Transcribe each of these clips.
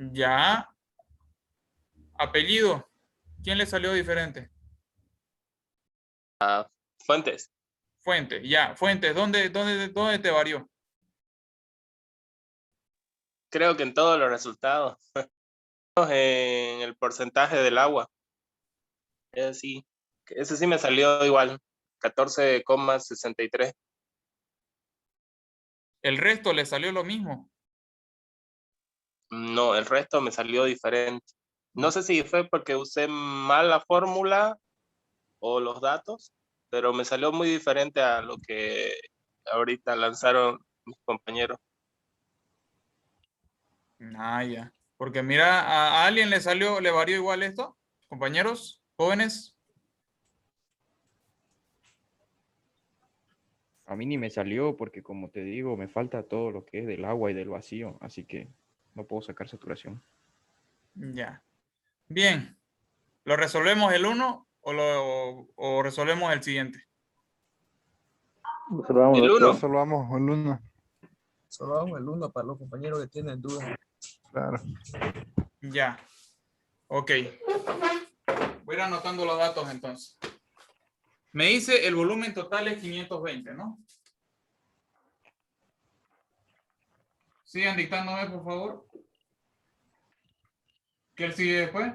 Ya. Apellido. ¿Quién le salió diferente? Fuentes. Fuentes. Ya. Fuentes. ¿Dónde te varió? Creo que en todos los resultados. En el porcentaje del agua. Ese sí me salió igual. 14,63. ¿El resto le salió lo mismo? No, el resto me salió diferente. No sé si fue porque usé mal la fórmula o los datos, pero me salió muy diferente a lo que ahorita lanzaron mis compañeros. Ah, ya. Porque mira, ¿a alguien le varió igual esto? Compañeros, jóvenes. A mí ni me salió porque, como te digo, me falta todo lo que es del agua y del vacío, así que no puedo sacar saturación. Ya. Bien. ¿Lo resolvemos el 1 o resolvemos el siguiente? El 1. Resolvamos el 1. Solo vamos el 1 para los compañeros que tienen dudas. Claro. Ya. Ok. Voy a ir anotando los datos entonces. Me dice el volumen total es 520, ¿no? Sigan dictándome, por favor. ¿Qué sigue después?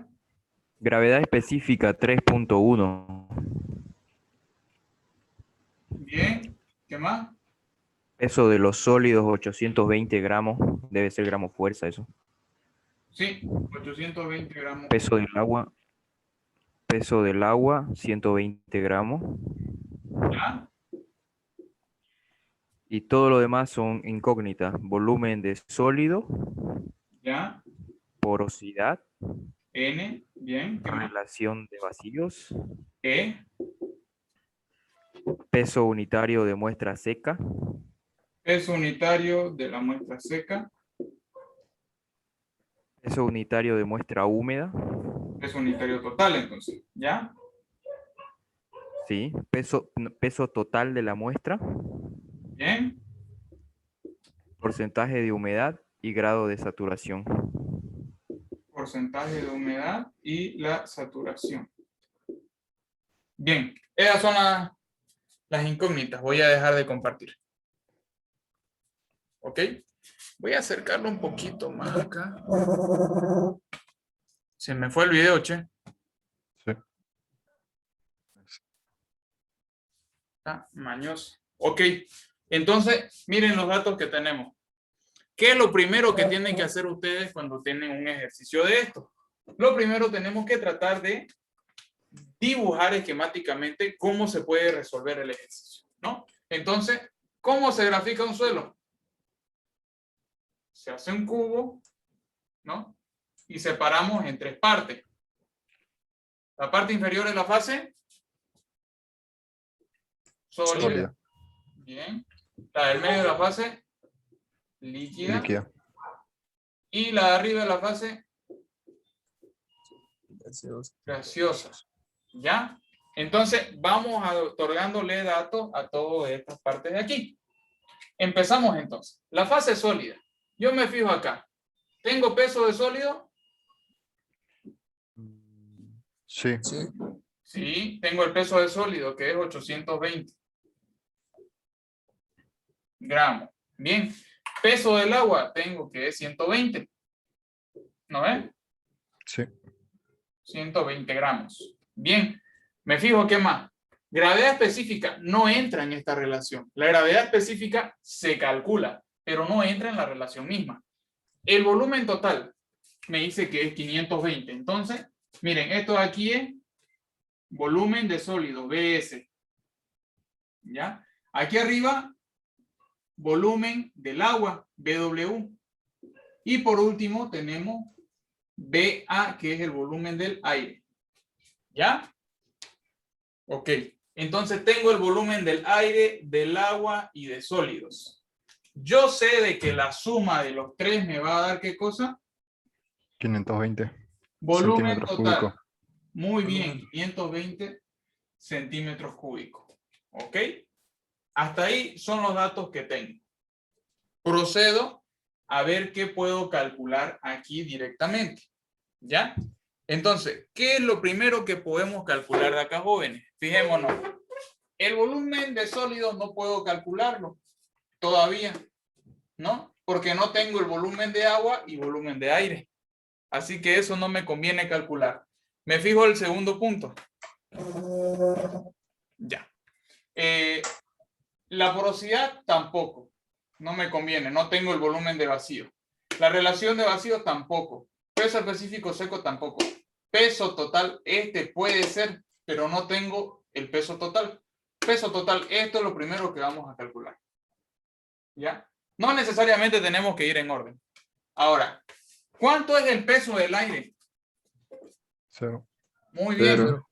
Gravedad específica 3.1. Bien. ¿Qué más? Peso de los sólidos 820 gramos. Debe ser gramo fuerza eso. Sí, 820 gramos. Peso del agua 120 gramos. ¿Ya? Y todo lo demás son incógnitas. Volumen de sólido, ¿Ya? porosidad, N. Bien. ¿Qué más? relación de vacíos, E. peso unitario de muestra seca, Peso unitario de la muestra seca. peso unitario de muestra húmeda, Peso unitario total, entonces. ¿Ya? sí, peso total de la muestra, Bien. porcentaje de humedad y grado de saturación. Porcentaje de humedad y la saturación. Bien. Esas son las incógnitas. Voy a dejar de compartir. ¿Ok? Voy a acercarlo un poquito más acá. Se me fue el video, che. Sí. Está mañoso. Ok. Entonces, miren los datos que tenemos. ¿Qué es lo primero que tienen que hacer ustedes cuando tienen un ejercicio de esto? Lo primero tenemos que tratar de dibujar esquemáticamente cómo se puede resolver el ejercicio, ¿no? Entonces, ¿cómo se grafica un suelo? Se hace un cubo, ¿no? Y separamos en tres partes. La parte inferior es la fase sólida. Bien. La del medio de la fase líquida. Y la de arriba de la fase gaseosa. ¿Ya? Entonces, vamos otorgándole datos a todas estas partes de aquí. Empezamos entonces. La fase sólida. Yo me fijo acá. ¿Tengo peso de sólido? Sí. Sí, tengo el peso de sólido, que es 820 gramos. Bien. Peso del agua tengo que es 120. ¿No es? Sí. 120 gramos. Bien. Me fijo, ¿qué más? Gravedad específica no entra en esta relación. La gravedad específica se calcula, pero no entra en la relación misma. El volumen total me dice que es 520. Entonces, miren, esto de aquí es volumen de sólido, BS. ¿Ya? Aquí arriba, volumen del agua, BW. Y por último tenemos BA, que es el volumen del aire. ¿Ya? Ok. Entonces tengo el volumen del aire, del agua y de sólidos. Yo sé de que la suma de los tres me va a dar ¿qué cosa? 520 Volumen centímetros total. cúbicos. Muy bien, 520 centímetros cúbicos. ¿Ok? Hasta ahí son los datos que tengo. Procedo a ver qué puedo calcular aquí directamente. ¿Ya? Entonces, ¿qué es lo primero que podemos calcular de acá, jóvenes? Fijémonos. El volumen de sólidos no puedo calcularlo todavía, ¿no? Porque no tengo el volumen de agua y volumen de aire. Así que eso no me conviene calcular. Me fijo el segundo punto. Ya. La porosidad tampoco. No me conviene. No tengo el volumen de vacío. La relación de vacío tampoco. Peso específico seco tampoco. Peso total, este puede ser, pero no tengo el peso total. Peso total, esto es lo primero que vamos a calcular. ¿Ya? No necesariamente tenemos que ir en orden. Ahora, ¿cuánto es el peso del aire? 0. Muy bien. Cero.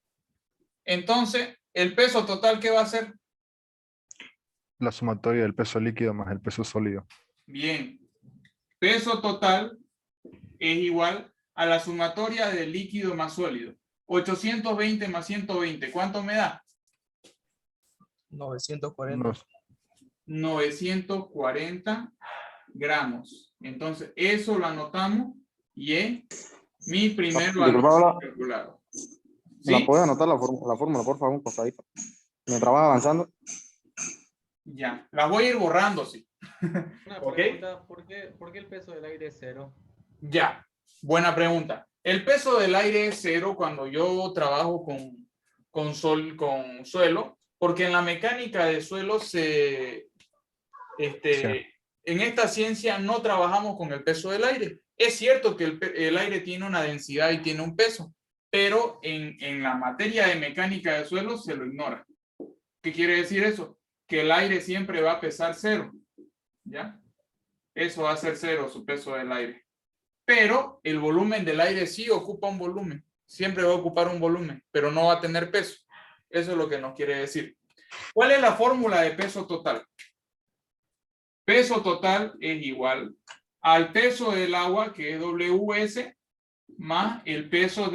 Entonces, ¿el peso total qué va a ser? La sumatoria del peso líquido más el peso sólido. Bien. Peso total es igual a la sumatoria del líquido más sólido. 820 más 120, ¿cuánto me da? 940. No, 940 gramos. Entonces, eso lo anotamos y es mi primer valor calculado. ¿Me la ¿Sí? puede anotar la fórmula, por favor, un costadito? Mientras vas avanzando. Ya. Las voy a ir borrando, sí. Una ¿Ok? pregunta, ¿por qué el peso del aire es 0? Ya. Buena pregunta. El peso del aire es 0 cuando yo trabajo con suelo, porque en la mecánica de suelo en esta ciencia no trabajamos con el peso del aire. Es cierto que el aire tiene una densidad y tiene un peso, pero en la materia de mecánica de suelo se lo ignora. ¿Qué quiere decir eso? Que el aire siempre va a pesar 0. ¿Ya? Eso va a ser 0, su peso del aire. Pero el volumen del aire sí ocupa un volumen. Siempre va a ocupar un volumen, pero no va a tener peso. Eso es lo que nos quiere decir. ¿Cuál es la fórmula de peso total? Peso total es igual al peso del agua, que es WS, más el peso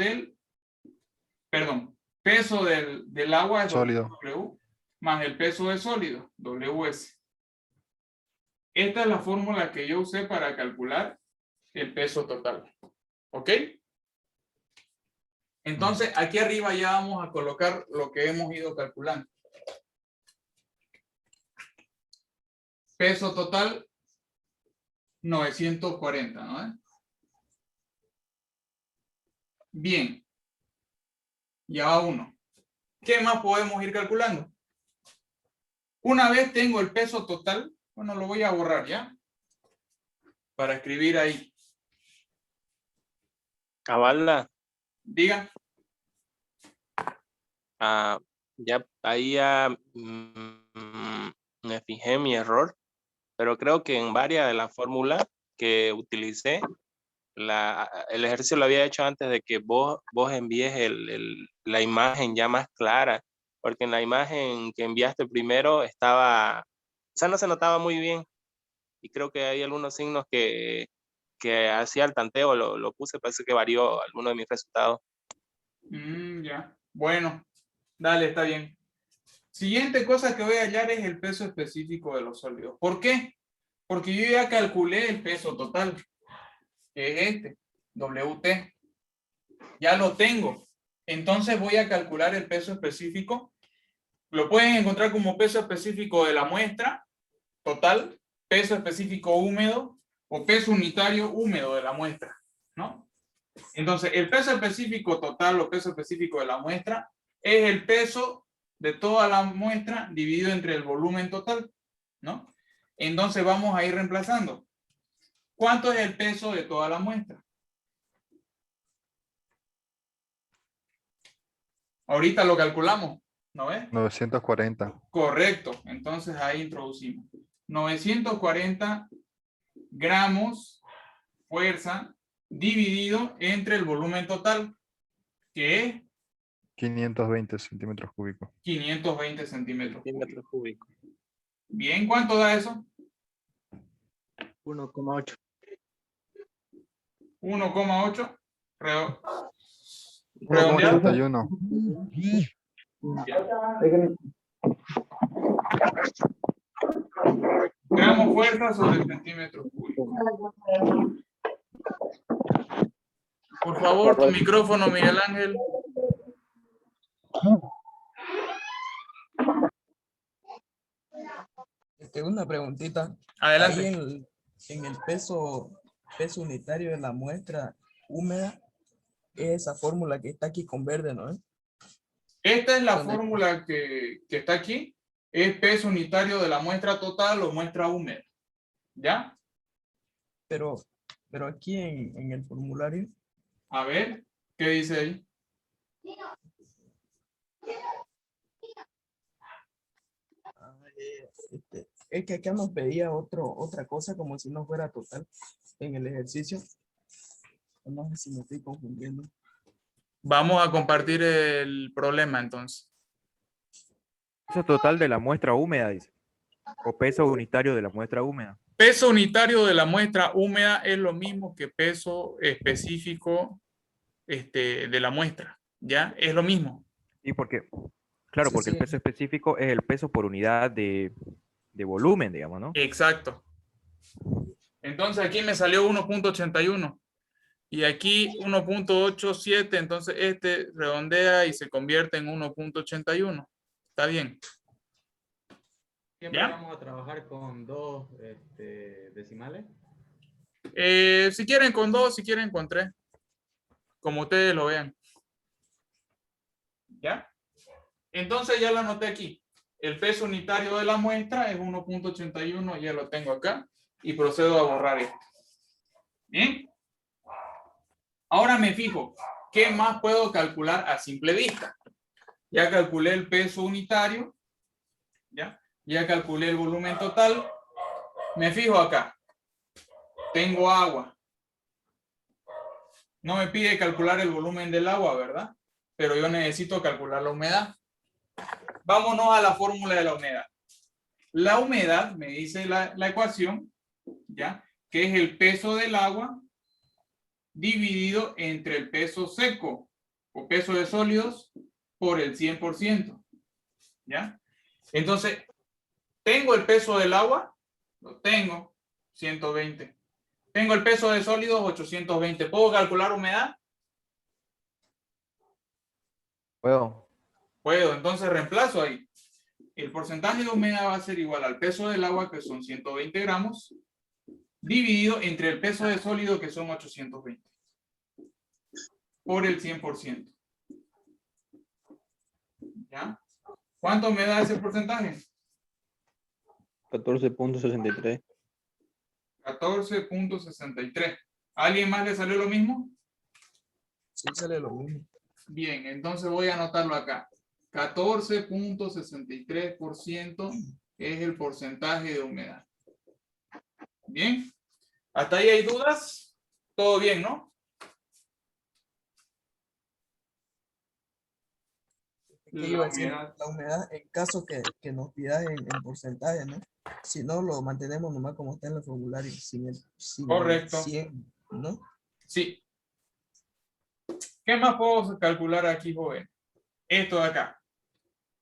peso del agua es Sólido. W, más el peso del sólido, WS. Esta es la fórmula que yo usé para calcular el peso total. ¿Ok? Entonces, aquí arriba ya vamos a colocar lo que hemos ido calculando. Peso total, 940, ¿no? Bien. Ya va uno. ¿Qué más podemos ir calculando? Una vez tengo el peso total, bueno, lo voy a borrar ya, para escribir ahí. Cabalda, Diga. ya ahí ya me fijé en mi error, pero creo que en varias de las fórmulas que utilicé, el ejercicio lo había hecho antes de que vos envíes la imagen ya más clara, porque en la imagen que enviaste primero o sea, no se notaba muy bien, y creo que hay algunos signos que hacía el tanteo, lo puse, parece que varió alguno de mis resultados. Ya. Bueno, dale, está bien. Siguiente cosa que voy a hallar es el peso específico de los sólidos. ¿Por qué? Porque yo ya calculé el peso total, que es WT. Ya lo tengo. Entonces voy a calcular el peso específico. Lo pueden encontrar como peso específico de la muestra total, peso específico húmedo o peso unitario húmedo de la muestra, ¿no? Entonces, el peso específico total o peso específico de la muestra es el peso de toda la muestra dividido entre el volumen total, ¿no? Entonces vamos a ir reemplazando. ¿Cuánto es el peso de toda la muestra? Ahorita lo calculamos, ¿no ves? 940. Correcto, entonces ahí introducimos. 940 gramos fuerza dividido entre el volumen total, que es 520 centímetros cúbicos. 520 centímetros Centímetros cúbicos. cúbicos. Bien, ¿cuánto da eso? 1,8. 1,8. Redondeado. 1,81. Ya. Gramos fuerza sobre centímetros cúbicos. Por favor, tu micrófono, Miguel Ángel. Una preguntita. Adelante. Ahí en el peso unitario de la muestra húmeda, es esa fórmula que está aquí con verde, ¿no? Esta es la ¿Dónde? fórmula que está aquí. Es peso unitario de la muestra total o muestra húmeda. ¿Ya? Pero aquí en el formulario, A ver, ¿qué dice ahí? es que acá nos pedía otra cosa como si no fuera total en el ejercicio. No sé si me estoy confundiendo. Vamos a compartir el problema entonces. Peso total de la muestra húmeda, dice. O peso unitario de la muestra húmeda. Peso unitario de la muestra húmeda es lo mismo que peso específico de la muestra. ¿Ya? Es lo mismo. Sí, porque, claro, Sí, porque el sí. peso específico es el peso por unidad de volumen, digamos, ¿no? Exacto. Entonces aquí me salió 1.81 y aquí 1.87, entonces este redondea y se convierte en 1.81. Está bien. Siempre ¿Ya? vamos a trabajar con dos decimales. Si quieren con 2, si quieren con 3, como ustedes lo vean. ¿Ya? Entonces ya lo anoté aquí. El peso unitario de la muestra es 1.81, ya lo tengo acá y procedo a borrar esto. Bien. Ahora me fijo, ¿qué más puedo calcular a simple vista? Ya calculé el peso unitario, ya calculé el volumen total. Me fijo acá. Tengo agua. No me pide calcular el volumen del agua, ¿verdad? Pero yo necesito calcular la humedad. Vámonos a la fórmula de la humedad. La humedad, me dice la ecuación, ¿ya? Que es el peso del agua dividido entre el peso seco o peso de sólidos por el 100%. ¿Ya? Entonces, ¿tengo el peso del agua? Lo tengo, 120. Tengo el peso de sólidos, 820. ¿Puedo calcular humedad? Puedo. Puedo, entonces reemplazo ahí. El porcentaje de humedad va a ser igual al peso del agua, que son 120 gramos, dividido entre el peso de sólido, que son 820, por el 100%. ¿Ya? ¿Cuánto me da ese porcentaje? 14.63. 14.63. ¿A alguien más le salió lo mismo? Sí, sale lo mismo. Bien, entonces voy a anotarlo acá. 14.63% es el porcentaje de humedad. Bien. ¿Hasta ahí hay dudas? Todo bien, ¿no? ¿Qué iba a decir? La humedad, en caso que nos pidas en porcentaje, ¿no? Si no, lo mantenemos nomás como está en el formulario, sin el Correcto. 100, ¿no? Sí. ¿Qué más puedo calcular aquí, joven? Esto de acá.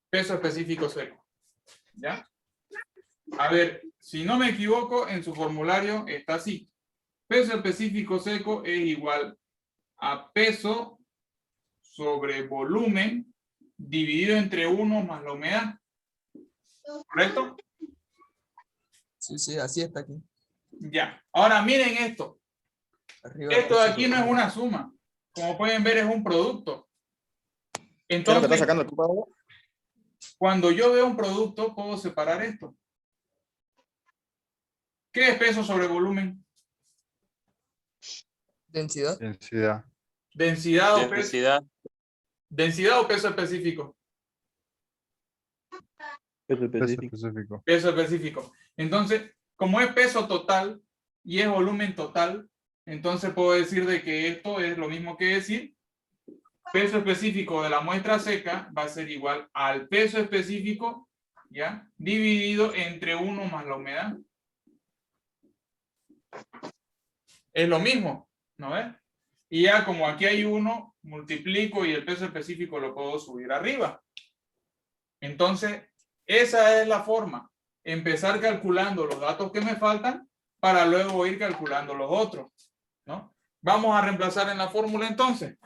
Peso específico seco. ¿Ya? A ver, si no me equivoco, en su formulario está así. Peso específico seco es igual a peso sobre volumen dividido entre 1 más la humedad. ¿Correcto? Sí, sí, así está aquí. Ya. Ahora miren esto. Arriba Esto de peso aquí no es total. una suma. Como pueden ver, es un producto. ¿Qué es lo que está Entonces, sacando el computador? cuando yo veo un producto, puedo separar esto. ¿Qué es peso sobre volumen? Densidad. Densidad. Densidad o peso. Densidad. Densidad o peso específico. Peso Peso específico. específico. Peso específico. Entonces, como es peso total y es volumen total, entonces puedo decir de que esto es lo mismo que decir peso específico de la muestra seca va a ser igual al peso específico, ¿ya? Dividido entre 1 más la humedad. Es lo mismo, ¿no ves? Y ya como aquí hay 1, multiplico y el peso específico lo puedo subir arriba. Entonces, esa es la forma. empezar calculando los datos que me faltan para luego ir calculando los otros, ¿no? Vamos a reemplazar en la fórmula entonces.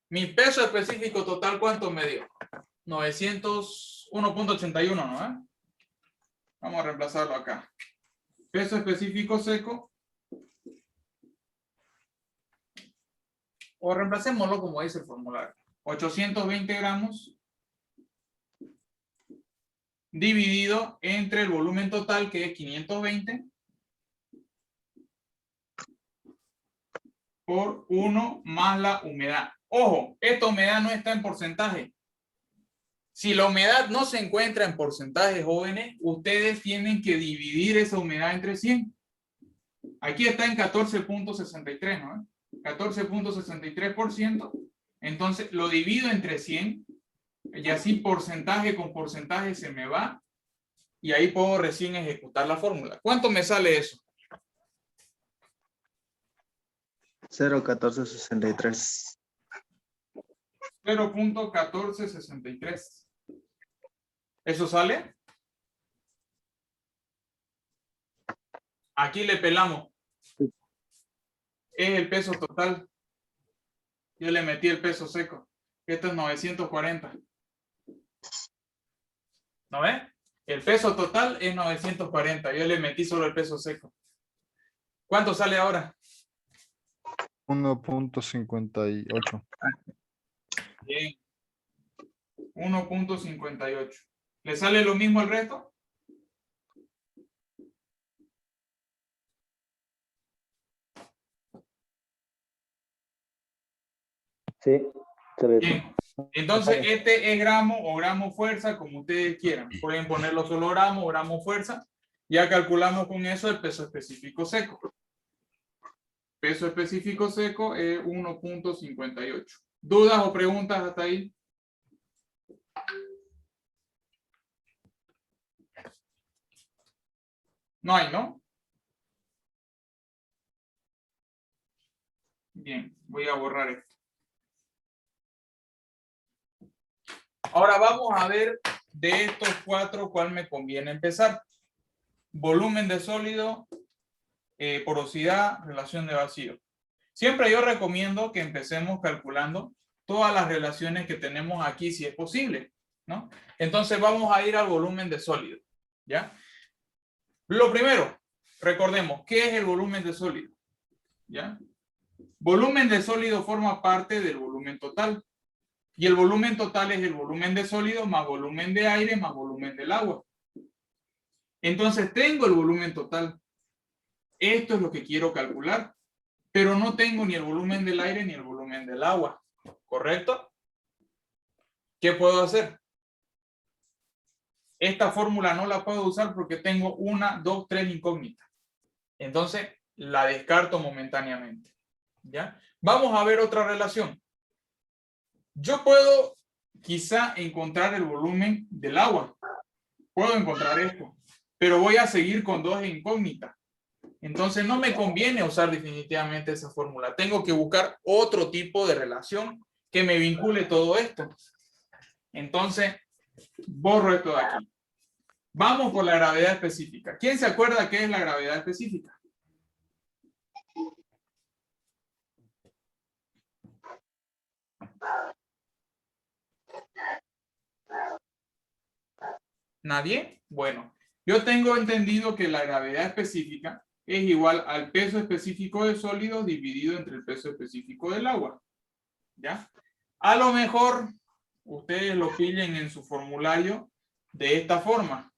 Mi peso específico total, ¿cuánto me dio? 901.81, ¿no? Vamos a reemplazarlo acá. Peso específico seco. O reemplacémoslo como dice el formulario. 820 gramos dividido entre el volumen total, que es 520, por 1 más la humedad. Ojo, esta humedad no está en porcentaje. Si la humedad no se encuentra en porcentaje, jóvenes, ustedes tienen que dividir esa humedad entre 100. Aquí está en 14.63, ¿no? 14.63%. Entonces lo divido entre 100 y así porcentaje con porcentaje se me va y ahí puedo recién ejecutar la fórmula. ¿Cuánto me sale eso? 0.1463. 0.1463. ¿Eso sale? Aquí le pelamos. Es el peso total. Yo le metí el peso seco. Esto es 940. ¿No ves? El peso total es 940. Yo le metí solo el peso seco. ¿Cuánto sale ahora? 1.58. Bien. 1.58. ¿Le sale lo mismo el resto? Sí, se ve. Bien. Entonces, este es gramo o gramo fuerza, como ustedes quieran. Pueden ponerlo solo gramo o gramo fuerza. Ya calculamos con eso el peso específico seco. Peso específico seco es 1.58. ¿Dudas o preguntas hasta ahí? No hay, ¿no? Bien, voy a borrar esto. Ahora vamos a ver de estos cuatro cuál me conviene empezar. Volumen de sólido, porosidad, relación de vacío. Siempre yo recomiendo que empecemos calculando todas las relaciones que tenemos aquí, si es posible, ¿no? Entonces vamos a ir al volumen de sólido, ¿ya? Lo primero, recordemos, ¿qué es el volumen de sólido? ¿Ya? Volumen de sólido forma parte del volumen total. Y el volumen total es el volumen de sólido más volumen de aire más volumen del agua. Entonces tengo el volumen total. Esto es lo que quiero calcular. Pero no tengo ni el volumen del aire ni el volumen del agua. ¿Correcto? ¿Qué puedo hacer? Esta fórmula no la puedo usar porque tengo 1, 2, 3 incógnitas. Entonces la descarto momentáneamente. ¿Ya? Vamos a ver otra relación. Yo puedo quizá encontrar el volumen del agua. Puedo encontrar esto. Pero voy a seguir con dos incógnitas. Entonces no me conviene usar definitivamente esa fórmula. Tengo que buscar otro tipo de relación que me vincule todo esto. Entonces borro esto de aquí. Vamos por la gravedad específica. ¿Quién se acuerda qué es la gravedad específica? ¿Nadie? Bueno, yo tengo entendido que la gravedad específica es igual al peso específico del sólido dividido entre el peso específico del agua. ¿Ya? A lo mejor ustedes lo pillen en su formulario de esta forma.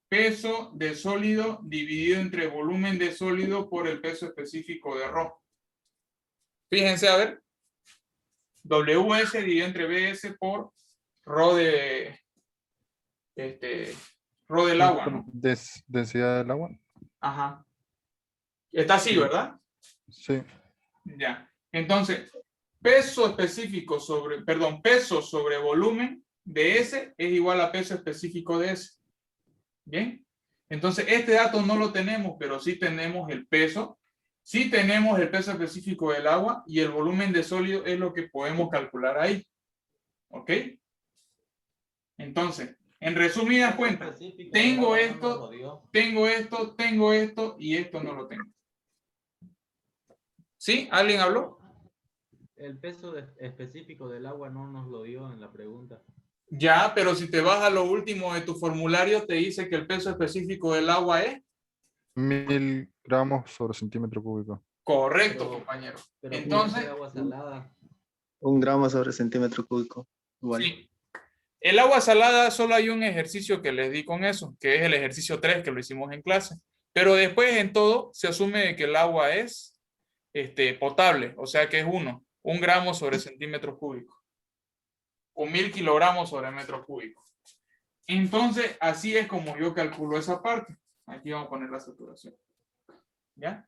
Peso de sólido dividido entre volumen de sólido por el peso específico de Rho. Fíjense, a ver. WS dividido entre BS por Rho de Rho del agua, ¿no? Densidad del agua. Ajá. Está así, ¿verdad? Sí. Ya. Entonces, peso específico sobre, peso sobre volumen de S es igual a peso específico de S. Bien. Entonces, este dato no lo tenemos, pero sí tenemos el peso. Sí tenemos el peso específico del agua y el volumen de sólido es lo que podemos calcular ahí. ¿Ok? Entonces, en resumidas cuentas, tengo esto, tengo esto, tengo esto y esto no lo tengo. ¿Sí? ¿Alguien habló? El peso específico del agua no nos lo dio en la pregunta. Ya, pero si te vas a lo último de tu formulario, te dice que el peso específico del agua es 1000 gramos sobre centímetro cúbico. correcto, Pero- compañero. Pero Entonces, puede ser agua salada. 1 gramo sobre centímetro cúbico. Igual. sí. El agua salada, solo hay un ejercicio que les di con eso, que es el ejercicio 3 que lo hicimos en clase. Pero después en todo se asume que el agua es potable, o sea que es 1 gramo sobre centímetro cúbico. O 1000 kilogramos sobre metro cúbico. Entonces, así es como yo calculo esa parte. Aquí vamos a poner la saturación. ¿Ya?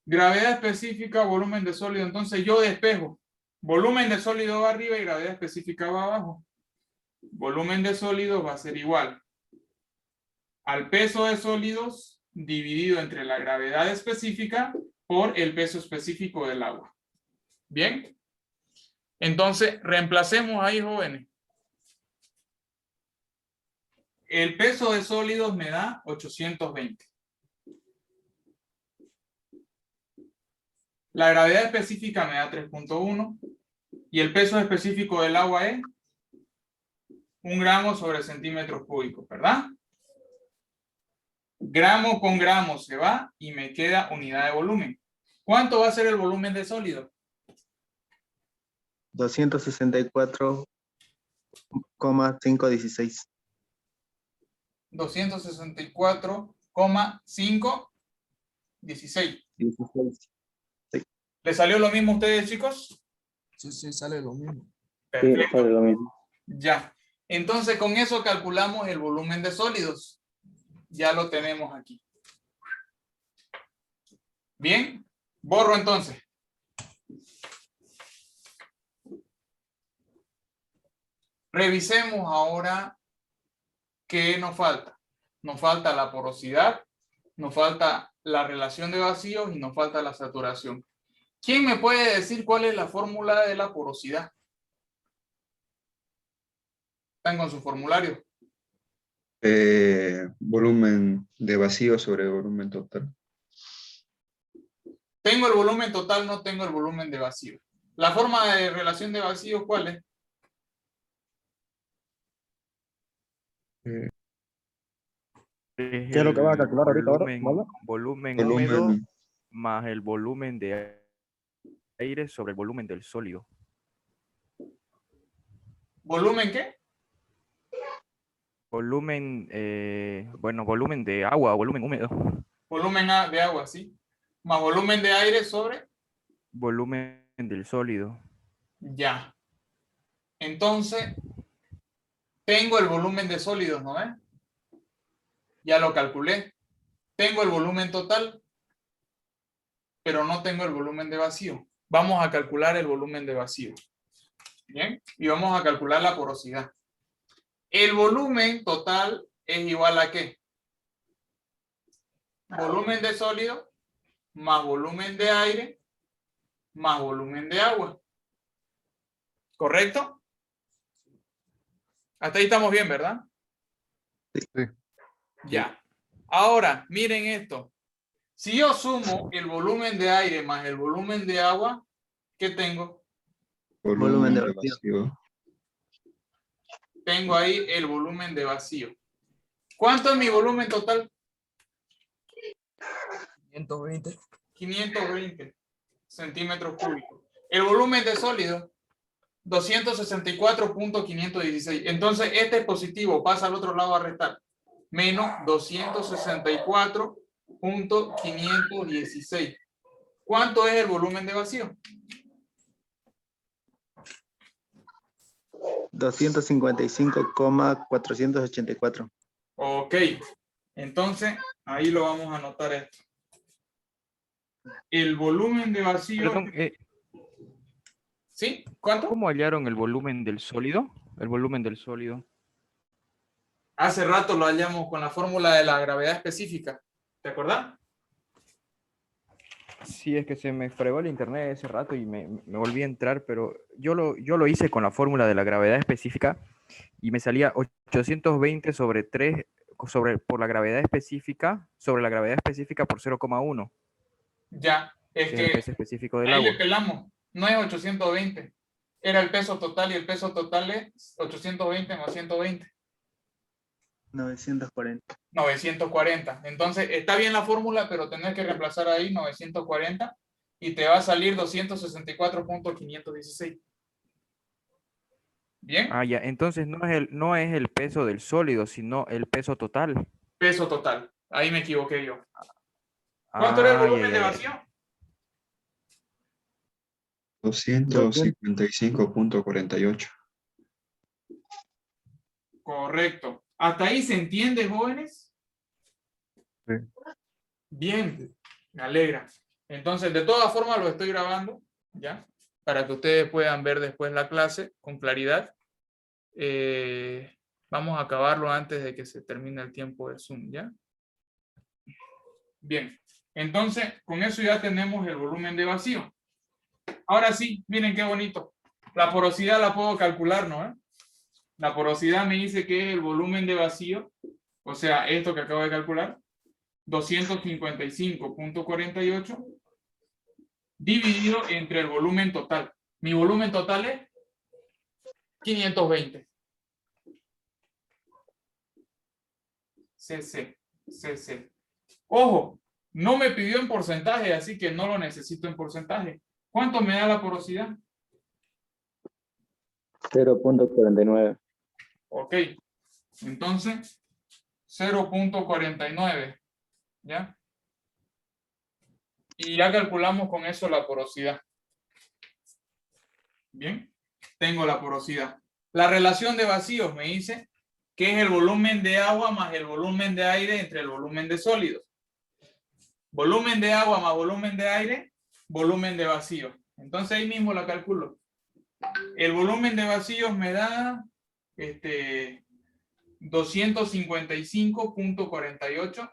Gravedad específica, volumen de sólido. Entonces yo despejo. Volumen de sólido va arriba y gravedad específica va abajo. Volumen de sólidos va a ser igual al peso de sólidos dividido entre la gravedad específica por el peso específico del agua. ¿Bien? Entonces, reemplacemos ahí, jóvenes. El peso de sólidos me da 820. La gravedad específica me da 3.1 y el peso específico del agua es 1 gramo sobre centímetros cúbicos, ¿verdad? Gramo con gramo se va y me queda unidad de volumen. ¿Cuánto va a ser el volumen de sólido? 264,516. 264,516. 16. ¿Le salió lo mismo a ustedes, chicos? Sí, sí, sale lo mismo. Sí, Perfecto. sale lo mismo. Ya. Entonces, con eso calculamos el volumen de sólidos. Ya lo tenemos aquí. Bien. Borro entonces. Revisemos ahora qué nos falta. Nos falta la porosidad, nos falta la relación de vacíos y nos falta la saturación. ¿Quién me puede decir cuál es la fórmula de la porosidad? ¿Están con su formulario? Volumen de vacío sobre volumen total. Tengo el volumen total, no tengo el volumen de vacío. ¿La forma de relación de vacío cuál es? Es ¿Qué es lo que vas a calcular ahorita, volumen, Pablo? volumen húmedo Volumen, más el volumen de aire sobre el volumen del sólido. ¿Volumen qué? Volumen, bueno, volumen de agua, volumen húmedo. Volumen de agua, ¿sí? Más volumen de aire sobre... Volumen del sólido. Ya. Entonces, tengo el volumen de sólidos, ¿no ves? Ya lo calculé. Tengo el volumen total, pero no tengo el volumen de vacío. Vamos a calcular el volumen de vacío. Bien, y vamos a calcular la porosidad. El volumen total es igual a ¿qué? Volumen de sólido más volumen de aire más volumen de agua. ¿Correcto? Hasta ahí estamos bien, ¿verdad? Sí. Ya. Ahora, miren esto. Si yo sumo el volumen de aire más el volumen de agua, ¿qué tengo? Volumen de de vacío. vacío. Tengo ahí el volumen de vacío. ¿Cuánto es mi volumen total? 520. 520 centímetros cúbicos. El volumen de sólido, 264.516. Entonces, este es positivo, pasa al otro lado a restar. Menos 264.516. ¿Cuánto es el volumen de vacío? 255,484. Ok. Entonces, ahí lo vamos a anotar esto. El volumen de vacío... Perdón, ¿Sí? ¿Cuánto? ¿cómo hallaron el volumen del sólido? El volumen del sólido. Hace rato lo hallamos con la fórmula de la gravedad específica. ¿Te acordás? Sí, es que se me fregó el internet ese rato y me volví a entrar, pero yo lo hice con la fórmula de la gravedad específica y me salía 820 sobre 3 por la gravedad específica, sobre la gravedad específica por 0,1, Ya, es que es el que peso específico del ahí le agua. pelamos. No es 820. Era el peso total y el peso total es 820 más 120. 940. 940. Entonces, está bien la fórmula, pero tenés que reemplazar ahí 940 y te va a salir 264.516. ¿Bien? Ah, ya, entonces no es el peso del sólido, sino el peso total. Peso total. Ahí me equivoqué yo. ¿Cuánto era el Ah, ya, volumen de ya, ya. vacío? 255.48. Correcto. ¿Hasta ahí se entiende, jóvenes? Sí. Bien, me alegra. Entonces, de todas formas, lo estoy grabando, ¿ya? Para que ustedes puedan ver después la clase con claridad. Vamos a acabarlo antes de que se termine el tiempo del Zoom, ¿ya? Bien. Entonces, con eso ya tenemos el volumen de vacío. Ahora sí, miren qué bonito. La porosidad la puedo calcular, ¿no? La porosidad me dice que es el volumen de vacío, o sea, esto que acabo de calcular, 255.48 dividido entre el volumen total. Mi volumen total es 520. cc. Ojo, no me pidió en porcentaje, así que no lo necesito en porcentaje. ¿Cuánto me da la porosidad? 0.49. Ok, entonces 0.49, ¿ya? Y ya calculamos con eso la porosidad. Bien, tengo la porosidad. La relación de vacíos me dice que es el volumen de agua más el volumen de aire entre el volumen de sólidos. Volumen de agua más volumen de aire, volumen de vacío. Entonces ahí mismo la calculo. El volumen de vacíos me da 255.48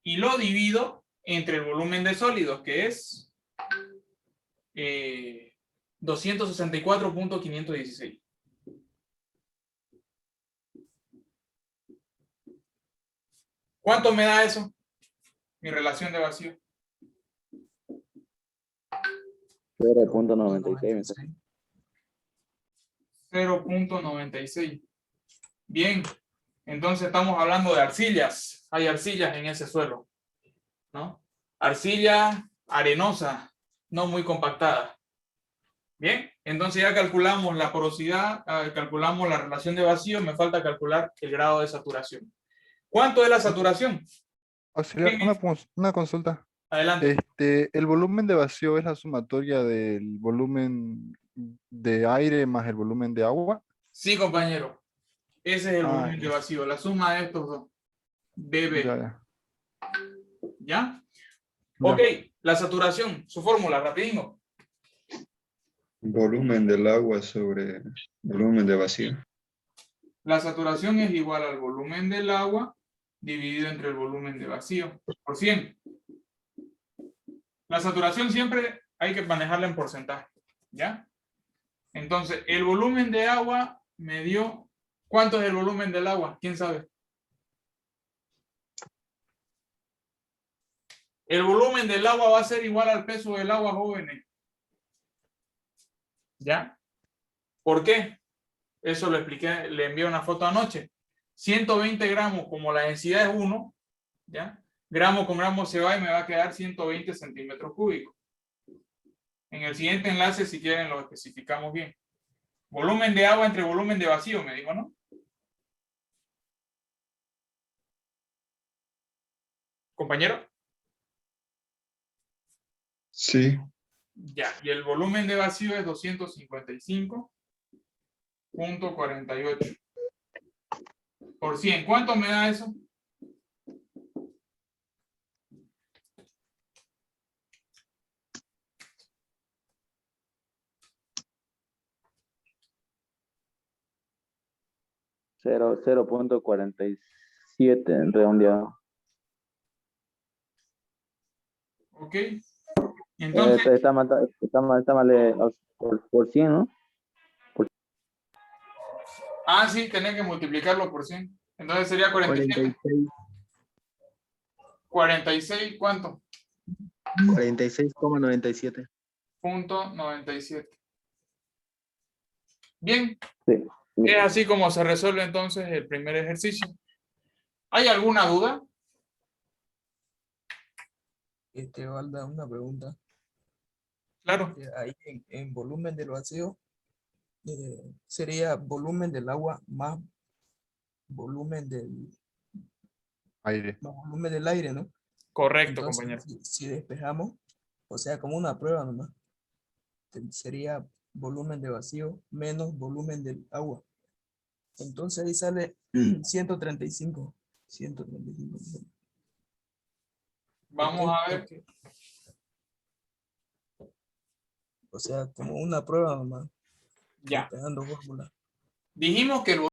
y lo divido entre el volumen de sólidos, que es 264.516. ¿Cuánto me da eso? Mi relación de vacío. 0.96. 0.96. Bien, entonces estamos hablando de arcillas. Hay arcillas en ese suelo, ¿no? Arcilla arenosa, no muy compactada. Bien, entonces ya calculamos la porosidad, calculamos la relación de vacío, me falta calcular el grado de saturación. ¿Cuánto es la saturación? Auxiliar, Bien, una consulta. adelante. ¿El volumen de vacío es la sumatoria del volumen de aire más el volumen de agua? Sí, compañero. Ese es el Ah, volumen de vacío, la suma de estos dos. BB. ya. ¿Ya? Ya. Ok, la saturación, su fórmula, rapidinho. Volumen del agua sobre volumen de vacío. La saturación es igual al volumen del agua dividido entre el volumen de vacío por 100. La saturación siempre hay que manejarla en porcentaje, ¿ya? Entonces, el volumen de agua me dio... ¿Cuánto es el volumen del agua? ¿Quién sabe? El volumen del agua va a ser igual al peso del agua, jóvenes. ¿Ya? ¿Por qué? Eso lo expliqué, le envié una foto anoche. 120 gramos, como la densidad es 1, ¿ya? Gramo con gramo se va y me va a quedar 120 centímetros cúbicos. En el siguiente enlace, si quieren, lo especificamos bien. Volumen de agua entre volumen de vacío, me dijo, ¿no? ¿Compañero? Sí, Ya, y el volumen de vacío es 255.48 por 100. ¿Cuánto me da eso? Cero 0.47 redondeado. Ok. Entonces, Está mal por 100, ¿no? Ah, sí, tenés que multiplicarlo por 100. Entonces sería 47. 46, 46, ¿cuánto? 46,97. Punto 97. Bien, Sí. es así como se resuelve entonces el primer ejercicio. ¿Hay alguna duda? Valda, una pregunta. Claro, Ahí en volumen del vacío sería volumen del agua más volumen Aire. más volumen del aire, ¿no? correcto, Entonces, compañero. si despejamos, o sea, como una prueba nomás, sería volumen de vacío menos volumen del agua. Entonces ahí sale 135. 135. ¿Por Vamos qué? a ver. Porque, o sea, como una prueba nomás, Ya. despejando fórmula. Dijimos que el